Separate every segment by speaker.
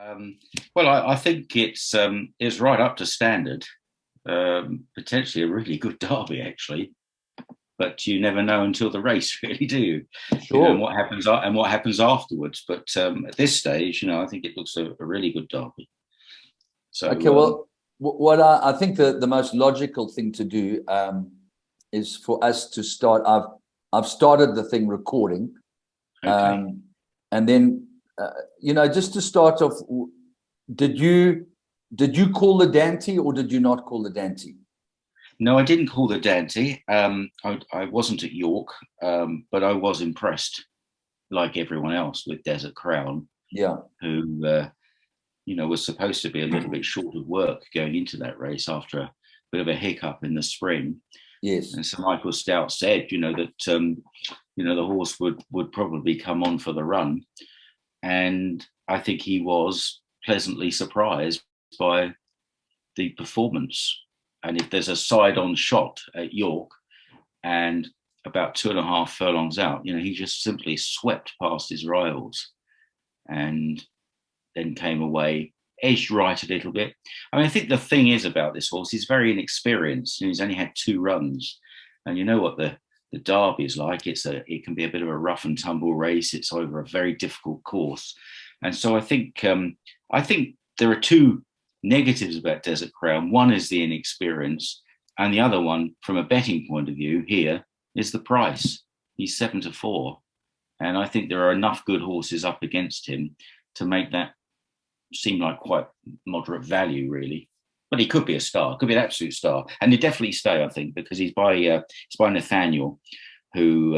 Speaker 1: Um, well, I think it's right up to standard. Potentially a really good derby, actually. But you never know until the race, really, do you? And
Speaker 2: Sure.
Speaker 1: what happens afterwards. But at this stage, I think it looks a really good derby. So
Speaker 2: Okay. Well, what I think the most logical thing to do is for us to start. I've started the thing recording,
Speaker 1: okay.
Speaker 2: and then just to start off, did you call the Dante or did you not call the Dante?
Speaker 1: No, I didn't call the Dante. I wasn't at York, but I was impressed, like everyone else, with Desert Crown,
Speaker 2: Yeah.
Speaker 1: who was supposed to be a little bit short of work going into that race after a bit of a hiccup in the spring.
Speaker 2: Yes.
Speaker 1: And Sir Michael Stout said, that the horse would probably come on for the run, and I think he was pleasantly surprised by the performance. And if there's a side-on shot at York, and about 2.5 furlongs out, he just simply swept past his rivals, and then came away edged right a little bit. I mean, I think the thing is about this horse, he's very inexperienced. He's only had 2 runs, and you know what the Derby is like. It can be a bit of a rough and tumble race. It's over a very difficult course, and so I think there are 2 negatives about Desert Crown. One is the inexperience, and the other one, from a betting point of view, here is the price. He's 7-4, and I think there are enough good horses up against him to make that seem like quite moderate value, really. But he could be a star, could be an absolute star, and he'd definitely stay, I think, because he's by Nathaniel, who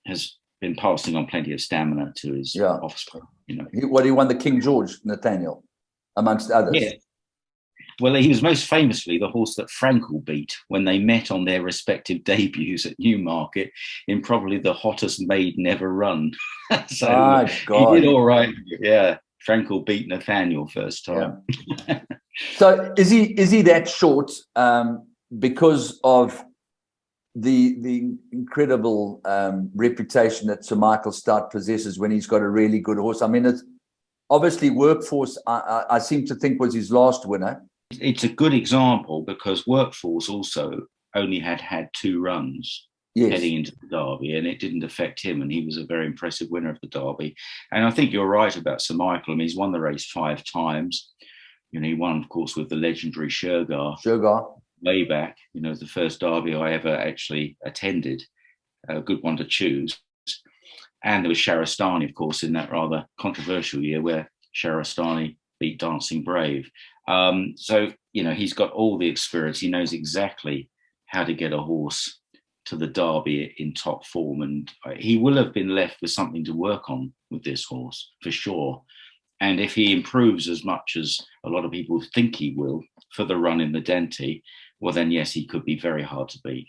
Speaker 1: has been passing on plenty of stamina to his
Speaker 2: Yeah.
Speaker 1: offspring.
Speaker 2: He won the King George, Nathaniel, amongst
Speaker 1: Yeah.
Speaker 2: others.
Speaker 1: Well, he was most famously the horse that Frankel beat when they met on their respective debuts at Newmarket in probably the hottest maiden ever run. So
Speaker 2: My
Speaker 1: he did
Speaker 2: God.
Speaker 1: all right. Yeah, Frankel beat Nathaniel first
Speaker 2: Yeah.
Speaker 1: time.
Speaker 2: So is he that short because of the incredible reputation that Sir Michael Stout possesses when he's got a really good horse? I mean, it's obviously Workforce. I seem to think was his last winner.
Speaker 1: It's a good example because Workforce also only had 2 runs
Speaker 2: Yes.
Speaker 1: heading into the Derby, and it didn't affect him, and he was a very impressive winner of the Derby. And I think you're right about Sir Michael. I mean, he's won the race 5 times. He won, of course, with the legendary Shergar way back. The first Derby I ever actually attended, a good one to choose. And there was Sharastani, of course, in that rather controversial year where Sharastani beat Dancing Brave. So he's got all the experience. He knows exactly how to get a horse to the Derby in top form, and he will have been left with something to work on with this horse for sure. And if he improves as much as a lot of people think he will for the run in the Dante, well, then yes, he could be very hard to beat.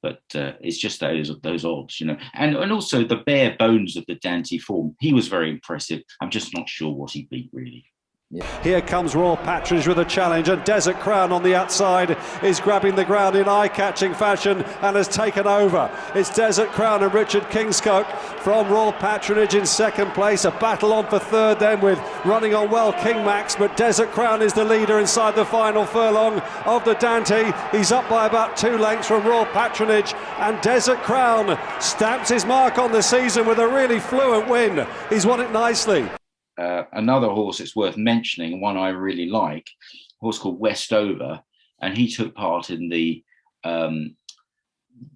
Speaker 1: But it's just those odds, and also the bare bones of the Dante form. He was very impressive. I'm just not sure what he beat, really.
Speaker 3: Yeah. Here comes Royal Patronage with a challenge, and Desert Crown on the outside is grabbing the ground in eye-catching fashion and has taken over. It's Desert Crown and Richard Kingscote from Royal Patronage in second place. A battle on for third then, with running on well King Max, but Desert Crown is the leader inside the final furlong of the Dante. He's up by about 2 lengths from Royal Patronage, and Desert Crown stamps his mark on the season with a really fluent win. He's won it nicely.
Speaker 1: Another horse that's worth mentioning, one I really like, a horse called Westover, and he took part in the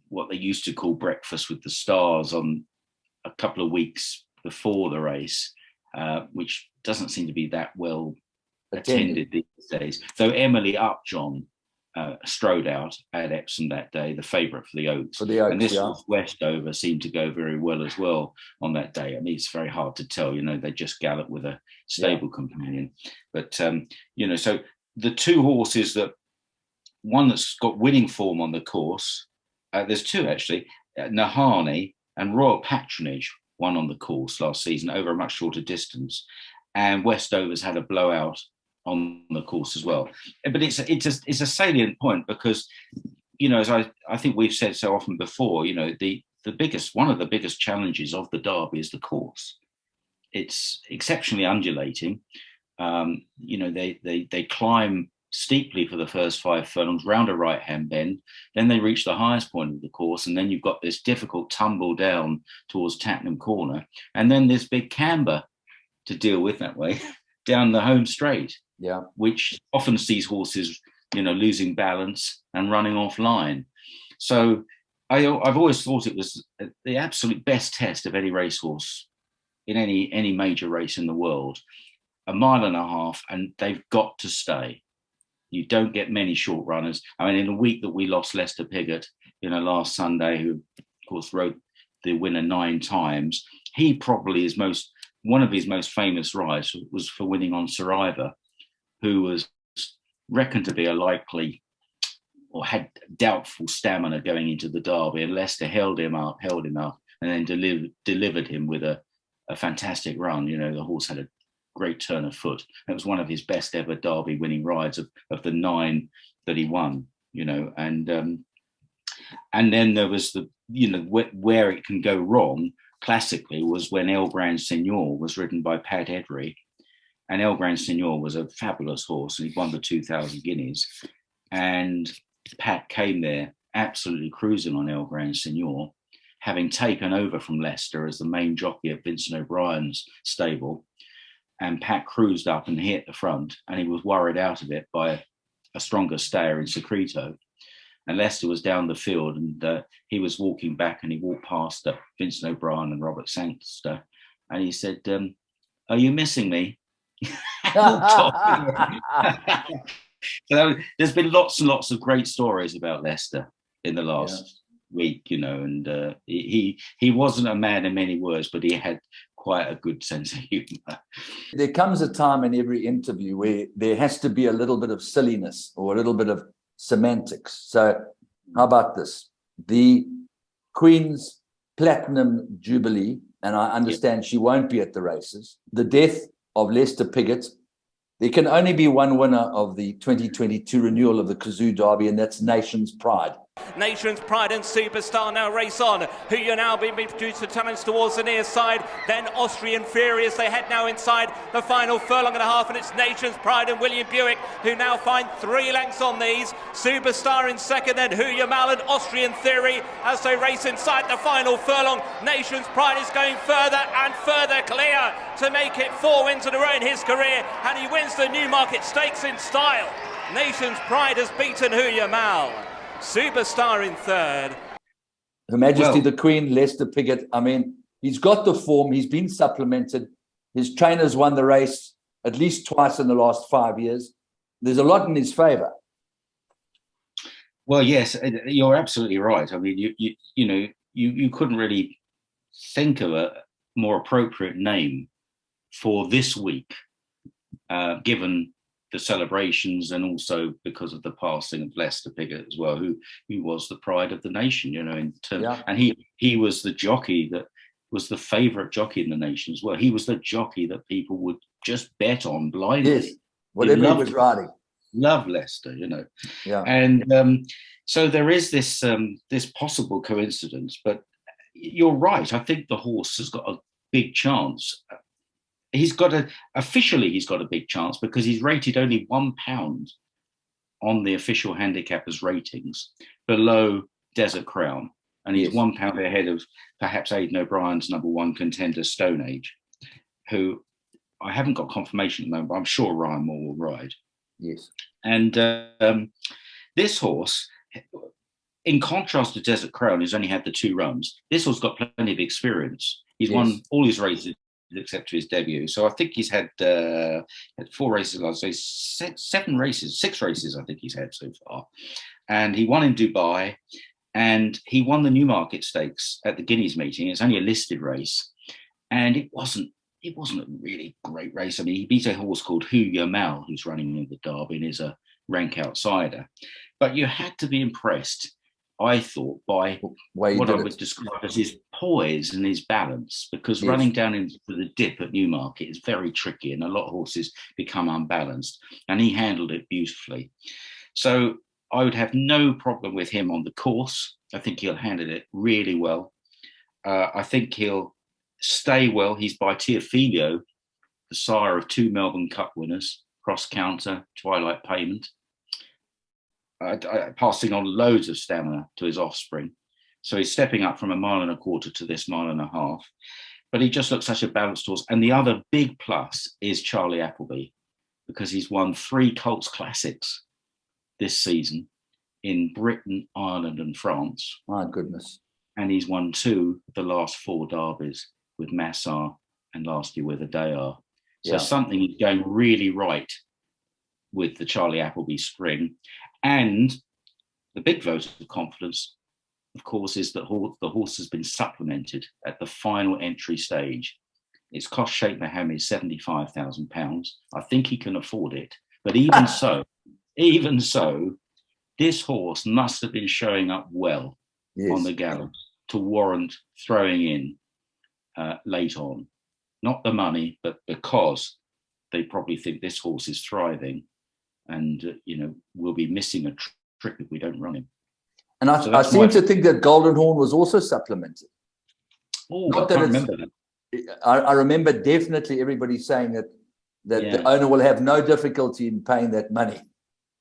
Speaker 1: what they used to call Breakfast with the Stars on a couple of weeks before the race, which doesn't seem to be that well attended these days. Though Emily Upjohn strode out at Epsom that day, the favourite for the Oaks. And this Westover seemed to go very well as well on that day. I mean, it's very hard to tell, they just gallop with a stable companion. But, so the 2 horses one that's got winning form on the course, there's 2 actually, Nahani and Royal Patronage won on the course last season over a much shorter distance. And Westover's had a blowout on the course as well. But it's a salient point because, as I think we've said so often before, one of the biggest challenges of the Derby is the course. It's exceptionally undulating. They climb steeply for the first 5 furlongs round a right-hand bend. Then they reach the highest point of the course, and then you've got this difficult tumble down towards Tattenham Corner, and then this big camber to deal with that way down the home straight.
Speaker 2: Yeah,
Speaker 1: which often sees horses, losing balance and running offline. So I've always thought it was the absolute best test of any racehorse in any major race in the world. 1.5 miles, and they've got to stay. You don't get many short runners. I mean, in a week that we lost Lester Piggott, last Sunday, who of course rode the winner 9 times, he probably is one of his most famous rides was for winning on Saraiva, who was reckoned to be a likely or had doubtful stamina going into the Derby, and Leicester held him up, and then delivered him with a fantastic run. The horse had a great turn of foot. It was one of his best ever Derby winning rides of the 9 that he won. And then there was where it can go wrong classically was when El Gran Senor was ridden by Pat Edry. And El Gran Senor was a fabulous horse, and he won the 2,000 guineas. And Pat came there absolutely cruising on El Gran Senor, having taken over from Leicester as the main jockey at Vincent O'Brien's stable. And Pat cruised up and hit the front, and he was worried out of it by a stronger stayer in Secreto. And Leicester was down the field, and he was walking back, and he walked past Vincent O'Brien and Robert Sangster, and he said, "Are you missing me?" So there's been lots and lots of great stories about Leicester in the last week, and he wasn't a man of many words, but he had quite a good sense of humor.
Speaker 2: There comes a time in every interview where there has to be a little bit of silliness or a little bit of semantics. So how about this? The Queen's Platinum Jubilee, and I understand she won't be at the races. The death of Lester Piggott. There can only be one winner of the 2022 renewal of the Cazoo Derby, and that's Nation's Pride.
Speaker 4: Nation's Pride and Superstar now race on. Who you now being produced to challenge towards the near side. Then Austrian Fury as they head now inside the final furlong and a half, and it's Nation's Pride and William Buick who now find 3 lengths on these. Superstar in second, then Who You Mal and Austrian Theory as they race inside the final furlong. Nation's Pride is going further and further clear to make it 4 wins in a row in his career, and he wins the Newmarket Stakes in style. Nation's Pride has beaten Who You Mal. Superstar in third.
Speaker 2: Her Majesty the Queen, Lester Piggott. I mean, he's got the form. He's been supplemented. His trainers won the race at least twice in the last 5 years. There's a lot in his favour.
Speaker 1: Well, yes, you're absolutely right. I mean, you couldn't really think of a more appropriate name for this week, given the celebrations, and also because of the passing of Lester Piggott as well, who was the pride of the nation, and he was the jockey that was the favourite jockey in the nation as well. He was the jockey that people would just bet on blindly.
Speaker 2: Yes, whatever he was riding.
Speaker 1: Love Lester,
Speaker 2: Yeah.
Speaker 1: And so there is this possible coincidence, but you're right. I think the horse has got a big chance. He's got a big chance because he's rated only £1 on the official handicappers ratings below Desert Crown, and he's £1 ahead of perhaps Aidan O'Brien's number 1 contender, Stone Age, who I haven't got confirmation at the moment, but I'm sure Ryan Moore will ride.
Speaker 2: Yes.
Speaker 1: And this horse, in contrast to Desert Crown, who's only had the 2 runs, this horse got plenty of experience. He's won all his races except for his debut. So I think he's had 4 races, I'd say 6 races I think he's had so far. And he won in Dubai, and he won the Newmarket Stakes at the Guineas meeting. It's only a listed race, and it wasn't a really great race. I mean, he beat a horse called Who You Mal, who's running in the Derby and is a rank outsider. But you had to be impressed, I thought, by what I would describe as his poise and his balance, because running down into the dip at Newmarket is very tricky, and a lot of horses become unbalanced, and he handled it beautifully. So I would have no problem with him on the course. I think he'll handle it really well. I think he'll stay well. He's by Teofilio, the sire of 2 Melbourne Cup winners, Cross Counter, Twilight Payment, passing on loads of stamina to his offspring. So he's stepping up from 1.25 miles to this 1.5 miles. But he just looks such a balanced horse. And the other big plus is Charlie Appleby, because he's won 3 Colts Classics this season in Britain, Ireland, and France.
Speaker 2: My goodness.
Speaker 1: And he's won 2 of the last 4 derbies with Massart and last year with Adayar. So something is going really right with the Charlie Appleby spring. And the big vote of confidence, of course, is that the horse has been supplemented at the final entry stage. It's cost Sheikh Mohammed £75,000. I think he can afford it. But even so, this horse must have been showing up well on the gallop to warrant throwing in late on. Not the money, but because they probably think this horse is thriving and, we'll be missing a trick if we don't run him.
Speaker 2: And I seem to think that Golden Horn was also supplemented.
Speaker 1: Oh, I can't remember that.
Speaker 2: I remember definitely everybody saying that the owner will have no difficulty in paying that money.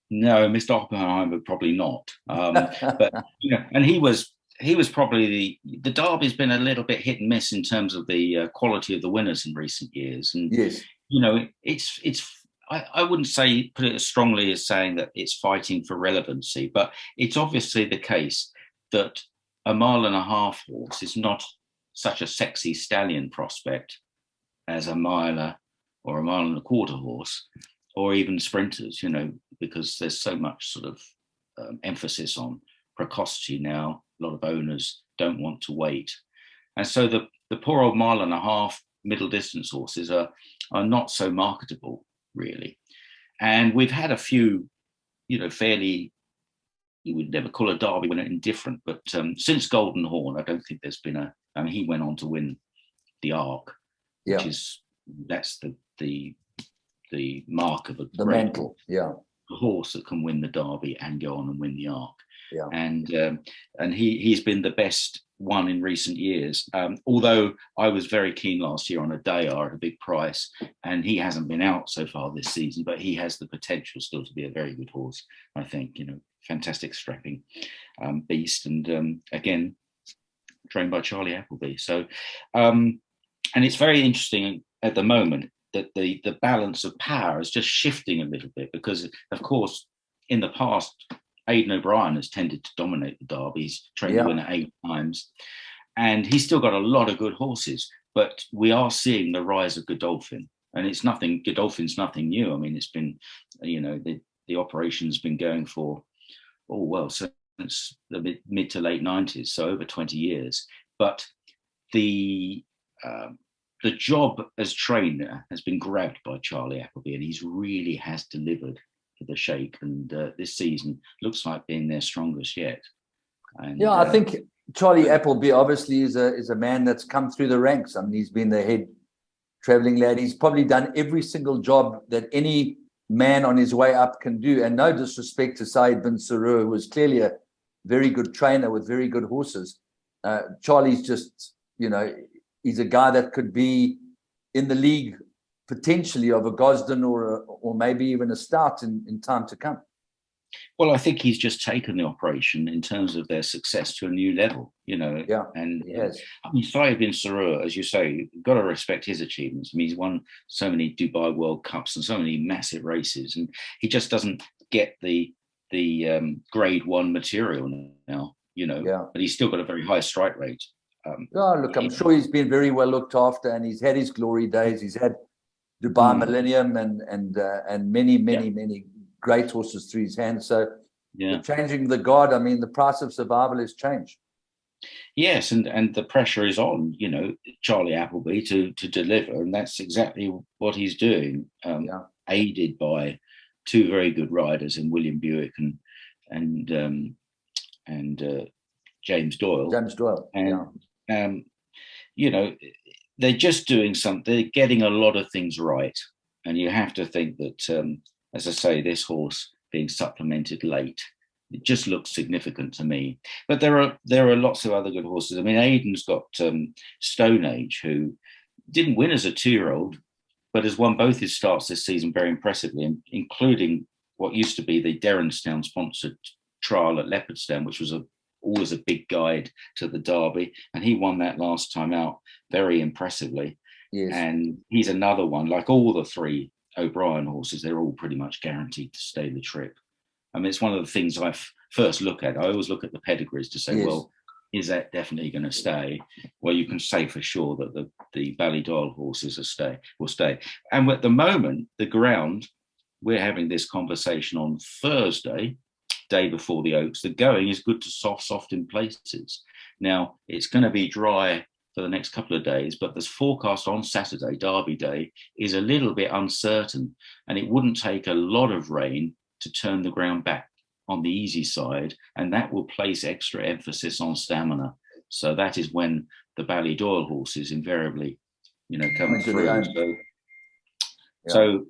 Speaker 1: No, Mr. Oppenheimer probably not. But and he was probably the Derby's been a little bit hit and miss in terms of the quality of the winners in recent years. And it's I wouldn't say put it as strongly as saying that it's fighting for relevancy, but it's obviously the case that 1.5 mile horse is not such a sexy stallion prospect as a miler or 1.25 mile horse, or even sprinters, because there's so much sort of emphasis on precocity now. A lot of owners don't want to wait. And so the poor old 1.5 mile middle distance horses are not so marketable, really. And we've had a few, fairly, you would never call a Derby winner indifferent, but since Golden Horn, I don't think there's been he went on to win the Arc, that's the mark of the
Speaker 2: mantle,
Speaker 1: a horse that can win the Derby and go on and win the Arc. And he's been the best one in recent years. Although I was very keen last year on Adayar at a big price, and he hasn't been out so far this season, but he has the potential still to be a very good horse. I think, fantastic strapping beast, and again trained by Charlie Appleby. So, and it's very interesting at the moment that the balance of power is just shifting a little bit, because of course in the past Aidan O'Brien has tended to dominate the Derby. He's trained the winner 8 times, and he's still got a lot of good horses. But we are seeing the rise of Godolphin, and it's nothing. Godolphin's nothing new. I mean, it's been, the operation's been going for, since the mid to late 90s, so over 20 years. But the job as trainer has been grabbed by Charlie Appleby, and he's really has delivered for the Sheikh, and this season looks like being their strongest yet. And,
Speaker 2: I think Charlie Appleby obviously is a man that's come through the ranks. I mean, he's been the head traveling lad. He's probably done every single job that any man on his way up can do. And no disrespect to Saeed bin Sarur, who was clearly a very good trainer with very good horses. Charlie's just, he's a guy that could be in the league potentially of a Gosden or maybe even a Stout in time to come.
Speaker 1: Well, I think he's just taken the operation in terms of their success to a new level, And I mean, Saeed bin Sarur, as you say, you've got to respect his achievements. I mean, he's won so many Dubai World Cups and so many massive races, and he just doesn't get the grade 1 material now, but he's still got a very high strike rate.
Speaker 2: I'm sure he's been very well looked after, and he's had his glory days. He's had Dubai Millennium and many great horses through his hands. So changing the guard, I mean, the price of survival has changed.
Speaker 1: Yes, and the pressure is on, Charlie Appleby to deliver, and that's exactly what he's doing, aided by 2 very good riders in William Buick and James Doyle. And, they're just doing something. They're getting a lot of things right, and you have to think that, as I say, this horse being supplemented late, it just looks significant to me. But there are lots of other good horses. I mean, Aidan's got Stone Age, who didn't win as a 2-year-old, but has won both his starts this season very impressively, including what used to be the Derrinstown sponsored trial at Leopardstown, which was always a big guide to the Derby, and he won that last time out very impressively.
Speaker 2: Yes.
Speaker 1: And he's another one, like all the three O'Brien horses, they're all pretty much guaranteed to stay the trip. I mean, it's one of the things I first look at. I always look at the pedigrees to say, well, is that definitely going to stay? Well, you can say for sure that the Ballydoyle horses will stay. And at the moment, the ground, we're having this conversation on Thursday, day before the Oaks. The going is good to soft in places. Now, it's going to be dry for the next couple of days, but this forecast on Saturday, Derby Day, is a little bit uncertain, and it wouldn't take a lot of rain to turn the ground back on the easy side, and that will place extra emphasis on stamina. So that is when the Ballydoyle horses invariably, come through. So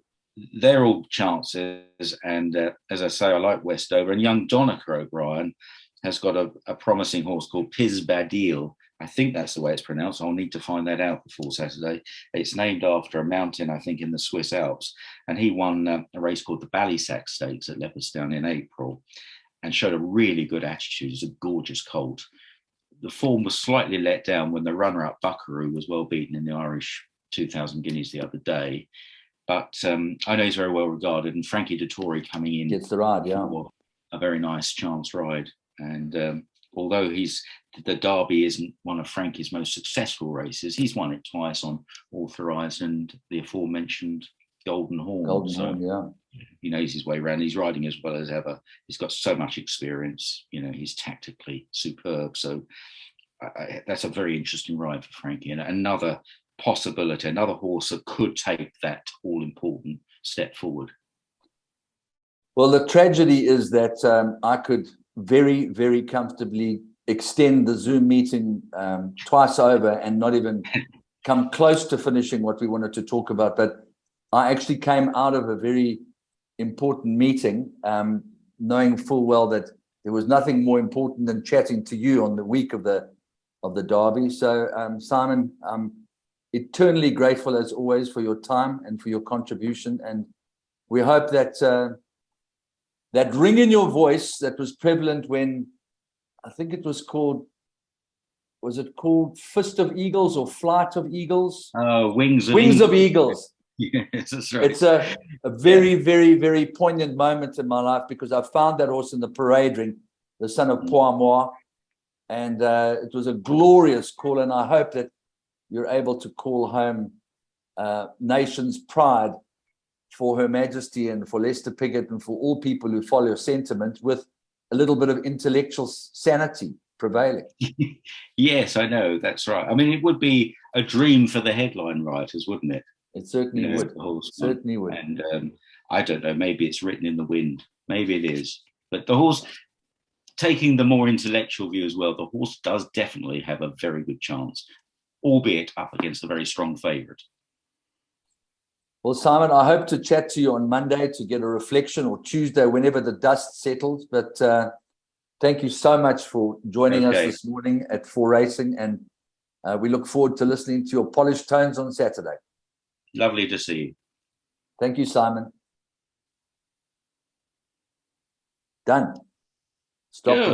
Speaker 1: they're all chances, and as I say, I like Westover, and young Donica O'Brien has got a promising horse called Piz Badil. I think that's the way it's pronounced. I'll need to find that out before Saturday. It's named after a mountain, I think, in the Swiss Alps. And he won a race called the Ballysack Stakes at Leopardstown in April and showed a really good attitude. It's a gorgeous colt. The form was slightly let down when the runner-up Buckaroo was well beaten in the Irish 2,000 guineas the other day. But I know he's very well regarded. And Frankie Dettori coming in
Speaker 2: gets the ride,
Speaker 1: a very nice chance ride. And although the Derby isn't one of Frankie's most successful races, he's won it twice on Authorised and the aforementioned Golden Horn. He knows his way around. He's riding as well as ever. He's got so much experience. He's tactically superb. So that's a very interesting ride for Frankie. And another possibility, another horse that could take that all-important step forward.
Speaker 2: Well, the tragedy is that I could very, very comfortably extend the Zoom meeting twice over and not even come close to finishing what we wanted to talk about. But I actually came out of a very important meeting, knowing full well that there was nothing more important than chatting to you on the week of the Derby. So, Simon, I'm eternally grateful as always for your time and for your contribution. And we hope that that ring in your voice that was prevalent when I think it was called Fist of Eagles or Flight of Eagles?
Speaker 1: Wings
Speaker 2: of Eagles.
Speaker 1: Yes, that's right.
Speaker 2: It's a very, very, very poignant moment in my life because I found that horse in the parade ring, the son of Poimois, and it was a glorious call. And I hope that you're able to call home nation's pride for Her Majesty and for Lester Piggott and for all people who follow sentiment with a little bit of intellectual sanity prevailing.
Speaker 1: Yes, I know. That's right. I mean, it would be a dream for the headline writers, wouldn't it?
Speaker 2: It certainly would. Certainly would.
Speaker 1: And I don't know, maybe it's written in the wind. Maybe it is. But the horse, taking the more intellectual view as well, the horse does definitely have a very good chance, albeit up against a very strong favourite.
Speaker 2: Well, Simon, I hope to chat to you on Monday to get a reflection, or Tuesday, whenever the dust settles. But thank you so much for joining us this morning at 4 Racing, and we look forward to listening to your polished tones on Saturday.
Speaker 1: Lovely to see you.
Speaker 2: Thank you, Simon. Done. Stop.